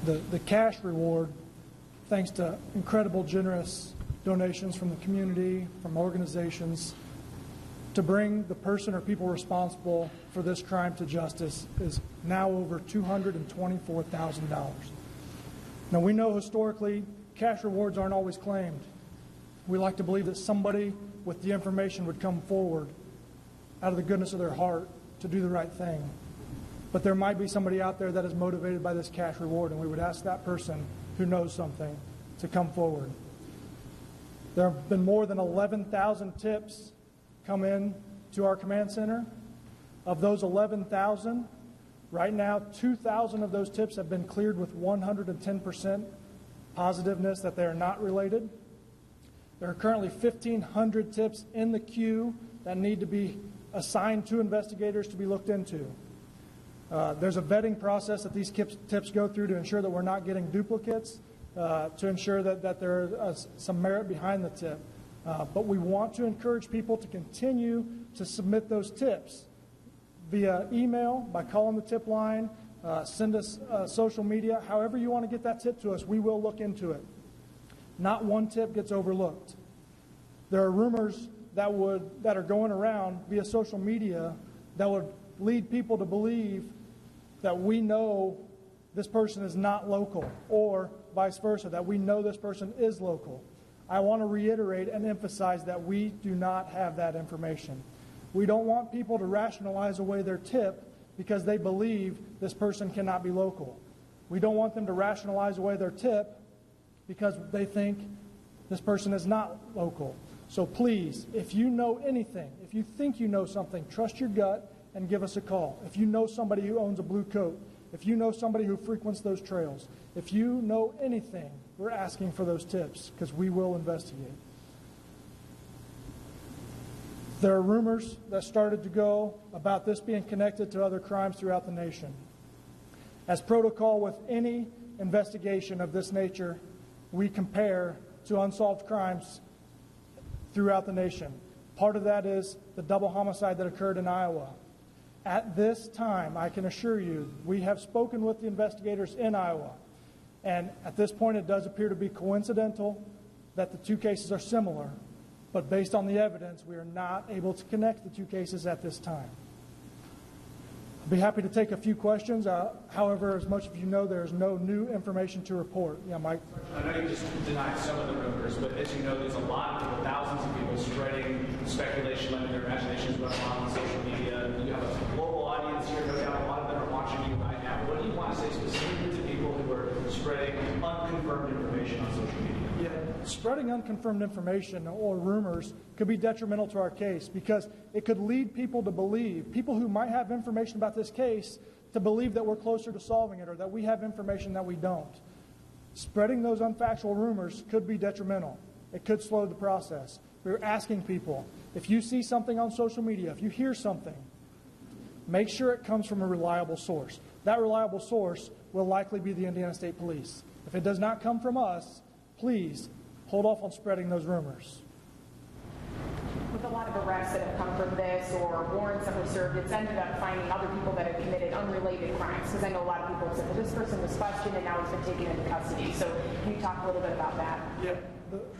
The cash reward, thanks to incredible generous donations from the community, from organizations, to bring the person or people responsible for this crime to justice is now over $224,000. Now, we know historically cash rewards aren't always claimed. We like to believe that somebody with the information would come forward out of the goodness of their heart to do the right thing. But there might be somebody out there that is motivated by this cash reward, and we would ask that person who knows something to come forward. There have been more than 11,000 tips come in to our command center. Of those 11,000, right now 2,000 of those tips have been cleared with 110% positiveness that they are not related. There are currently 1,500 tips in the queue that need to be assigned to investigators to be looked into. There's a vetting process that these tips go through to ensure that we're not getting duplicates, to ensure that there is some merit behind the tip. But we want to encourage people to continue to submit those tips via email, by calling the tip line, send us social media. However you want to get that tip to us, we will look into it. Not one tip gets overlooked. There are rumors that are going around via social media that would lead people to believe that we know this person is not local, or vice versa, that we know this person is local. I want to reiterate and emphasize that we do not have that information. We don't want people to rationalize away their tip because they believe this person cannot be local. We don't want them to rationalize away their tip because they think this person is not local. So please, if you know anything, if you think you know something, trust your gut and give us a call. If you know somebody who owns a blue coat, if you know somebody who frequents those trails, if you know anything, we're asking for those tips because we will investigate. There are rumors that started to go about this being connected to other crimes throughout the nation. As protocol with any investigation of this nature, we compare to unsolved crimes throughout the nation. Part of that is the double homicide that occurred in Iowa. At this time, I can assure you, we have spoken with the investigators in Iowa, and at this point it does appear to be coincidental that the two cases are similar, but based on the evidence, we are not able to connect the two cases at this time. I'd be happy to take a few questions. However, as much of you know, there is no new information to report. Yeah, Mike? I know you just denied some of the rumors, but as you know, there's a lot of people, thousands of people spreading speculation, letting their imaginations run on social media. You have a global audience here, no doubt a lot of them are watching you right now. What do you want to say specifically to people who are spreading unconfirmed information on social media? Yeah, spreading unconfirmed information or rumors could be detrimental to our case because it could lead people to believe, people who might have information about this case, to believe that we're closer to solving it or that we have information that we don't. Spreading those unfactual rumors could be detrimental. It could slow the process. We're asking people, if you see something on social media, if you hear something, make sure it comes from a reliable source. That reliable source will likely be the Indiana State Police. If it does not come from us, please hold off on spreading those rumors. With a lot of arrests that have come from this or warrants that were served, it's ended up finding other people that have committed unrelated crimes. Because I know a lot of people have said, well, this person was questioned and now he's been taken into custody. So can you talk a little bit about that? Yeah,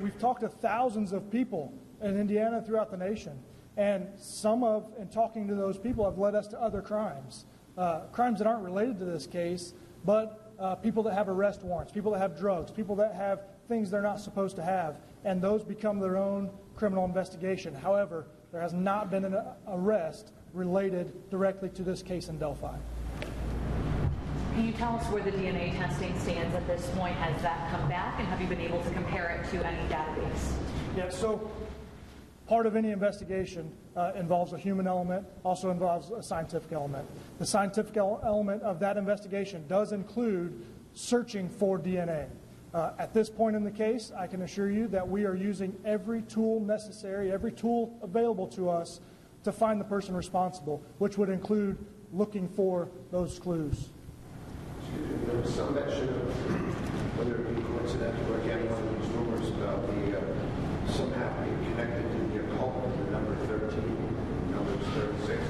we've talked to thousands of people in Indiana throughout the nation. And in talking to those people, have led us to other crimes. Crimes that aren't related to this case, but people that have arrest warrants, people that have drugs, people that have things they're not supposed to have, and those become their own criminal investigation. However, there has not been an arrest related directly to this case in Delphi. Can you tell us where the DNA testing stands at this point? Has that come back, and have you been able to compare it to any database? Yeah, so part of any investigation involves a human element, also involves a scientific element. The scientific element of that investigation does include searching for DNA. At this point in the case, I can assure you that we are using every tool necessary, every tool available to us to find the person responsible, which would include looking for those clues. There was some mention of, whether it be coincidental or again, one of these rumors about somehow being connected to the occult, the number 13, the number 36.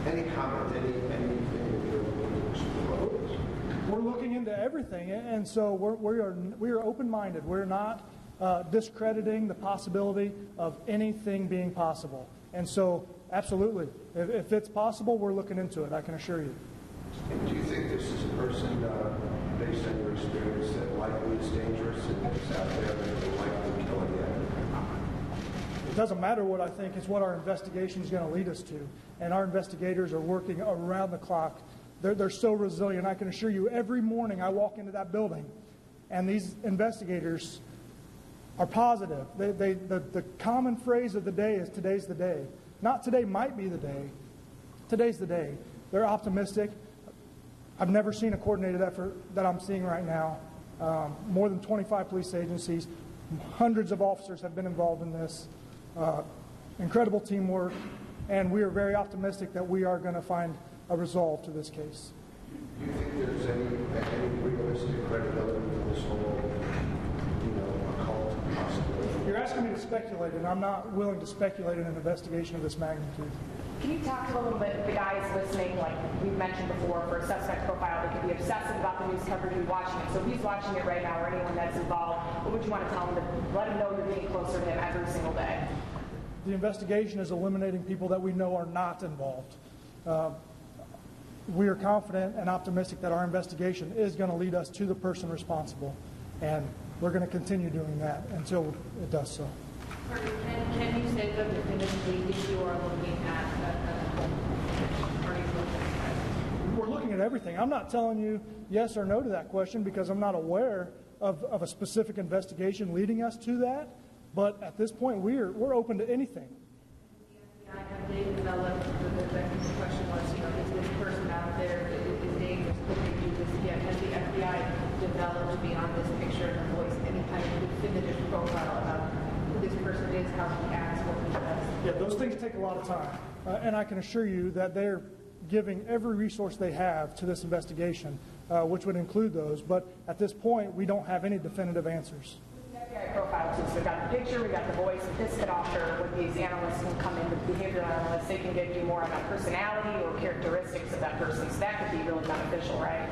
Any comment, anything that you're looking to explore? We're looking into everything. everything, and so we are open-minded. We're not discrediting the possibility of anything being possible. And so, absolutely, if it's possible, we're looking into it, I can assure you. And do you think this is a person, based on your experience, that likely is dangerous and is out there that will likely kill again? It doesn't matter what I think, it's what our investigation is going to lead us to. And our investigators are working around the clock. They're so resilient. I can assure you, every morning I walk into that building, and these investigators are positive. The common phrase of the day is, today's the day. Not today might be the day. Today's the day. They're optimistic. I've never seen a coordinated effort that I'm seeing right now. More than 25 police agencies, hundreds of officers have been involved in this. Incredible teamwork, and we are very optimistic that we are going to find a resolve to this case. Do you think there's any realistic credibility to this whole, occult possibility? You're asking me to speculate, and I'm not willing to speculate in an investigation of this magnitude. Can you talk a little bit, the guys listening, like we've mentioned before, for a suspect profile, they could be obsessive about the news coverage and watching it. So if he's watching it right now, or anyone that's involved, what would you want to tell him to let him know you're getting closer to him every single day? The investigation is eliminating people that we know are not involved. We are confident and optimistic that our investigation is going to lead us to the person responsible, and we're going to continue doing that until it does so. Can you say that definitively if you are looking at We're looking at everything. I'm not telling you yes or no to that question because I'm not aware of a specific investigation leading us to that. But at this point, we're open to anything. Have they developed, the question was, is this person out there is dangerous? Could they do this again? Has the FBI developed beyond this picture and voice any kind of definitive profile about who this person is, how he acts, what he does? Yeah, those things take a lot of time. And I can assure you that they're giving every resource they have to this investigation, which would include those. But at this point, we don't have any definitive answers. Profile too. So we've got the picture, we've got the voice, and this could offer what these analysts can come in, the behavioral analysts, they can give you more on that personality or characteristics of that person. So that could be really beneficial, right?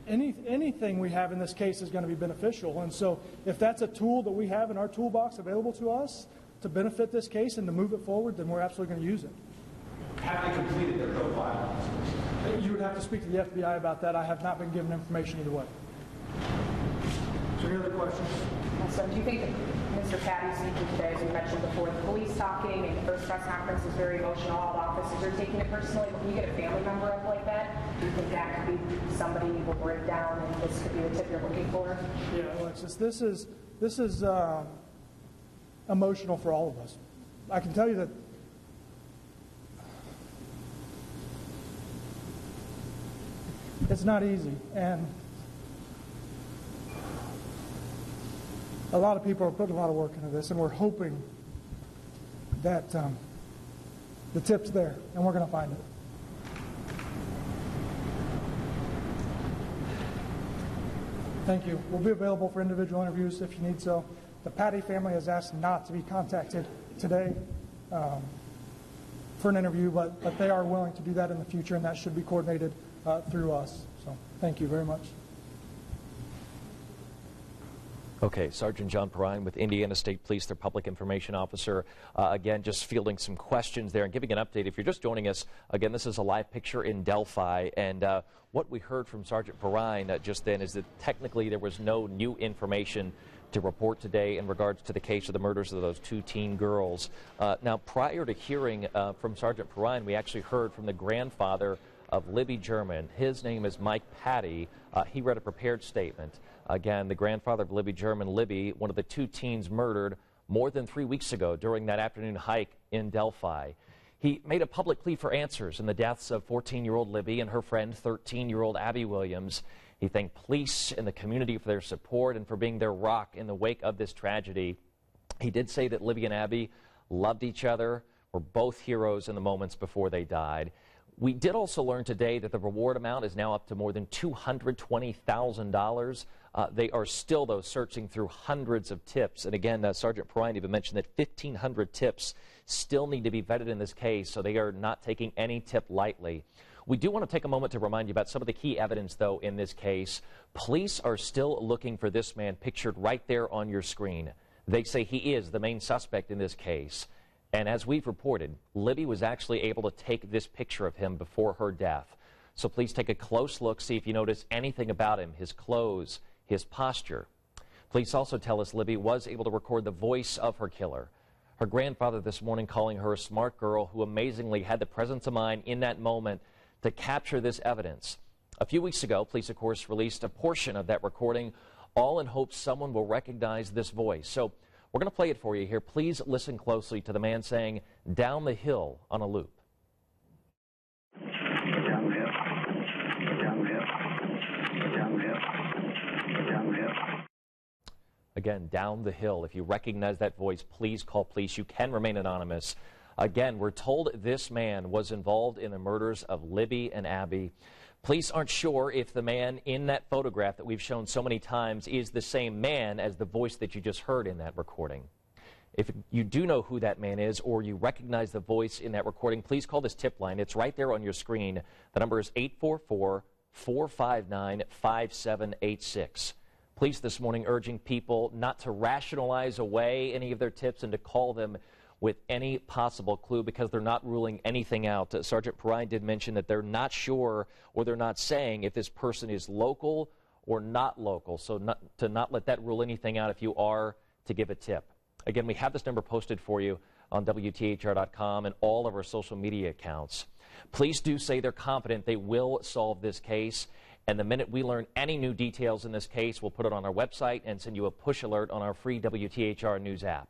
Anything we have in this case is going to be beneficial. And so if that's a tool that we have in our toolbox available to us to benefit this case and to move it forward, then we're absolutely going to use it. Have they completed their profile? You would have to speak to the FBI about that. I have not been given information either way. So any other questions? So do you think that Mr. Patty speaking today, as we mentioned before, the police talking and the first press conference was very emotional, all the officers are taking it personally. When you get a family member up like that, do you think that could be somebody who will break down and this could be the tip you're looking for? Yeah, Alexis, this is emotional for all of us. I can tell you that it's not easy, and a lot of people are putting a lot of work into this, and we're hoping that the tip's there, and we're going to find it. Thank you. We'll be available for individual interviews if you need so. The Patty family has asked not to be contacted today for an interview, but they are willing to do that in the future, and that should be coordinated through us. So thank you very much. Okay, Sergeant John Perrine with Indiana State Police, their Public Information Officer. Again, just fielding some questions there and giving an update. If you're just joining us, again, this is a live picture in Delphi. And what we heard from Sergeant Perrine just then is that technically there was no new information to report today in regards to the case of the murders of those two teen girls. Now, prior to hearing from Sergeant Perrine, we actually heard from the grandfather of Libby German. His name is Mike Patty. He read a prepared statement. Again, the grandfather of Libby German, Libby, one of the two teens murdered more than 3 weeks ago during that afternoon hike in Delphi. He made a public plea for answers in the deaths of 14-year-old Libby and her friend, 13-year-old Abby Williams. He thanked police and the community for their support and for being their rock in the wake of this tragedy. He did say that Libby and Abby loved each other, were both heroes in the moments before they died. We did also learn today that the reward amount is now up to more than $220,000. They are still, though, searching through hundreds of tips. And again, Sergeant Perrine even mentioned that 1,500 tips still need to be vetted in this case, so they are not taking any tip lightly. We do want to take a moment to remind you about some of the key evidence, though, in this case. Police are still looking for this man pictured right there on your screen. They say he is the main suspect in this case. And as we've reported, Libby was actually able to take this picture of him before her death. So please take a close look, see if you notice anything about him, his clothes, his posture. Police also tell us Libby was able to record the voice of her killer. Her grandfather this morning calling her a smart girl who amazingly had the presence of mind in that moment to capture this evidence. A few weeks ago, police, of course, released a portion of that recording, all in hopes someone will recognize this voice. So we're going to play it for you here. Please listen closely to the man saying, "Down the hill" on a loop. Down the hill. Down the hill. Down the hill. Down the hill. Again, down the hill. If you recognize that voice, please call police. You can remain anonymous. Again, we're told this man was involved in the murders of Libby and Abby. Police aren't sure if the man in that photograph that we've shown so many times is the same man as the voice that you just heard in that recording. If you do know who that man is or you recognize the voice in that recording, please call this tip line. It's right there on your screen. The number is 844-459-5786. Police this morning urging people not to rationalize away any of their tips and to call them with any possible clue because they're not ruling anything out. Sergeant Perrine did mention that they're not sure or they're not saying if this person is local or not local, so to not let that rule anything out if you are to give a tip. Again, we have this number posted for you on WTHR.com and all of our social media accounts. Police do say they're confident they will solve this case, and the minute we learn any new details in this case, we'll put it on our website and send you a push alert on our free WTHR News app.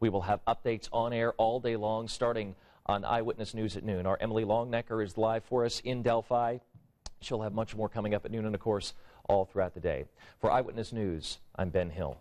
We will have updates on air all day long, starting on Eyewitness News at noon. Our Emily Longnecker is live for us in Delphi. She'll have much more coming up at noon and, of course, all throughout the day. For Eyewitness News, I'm Ben Hill.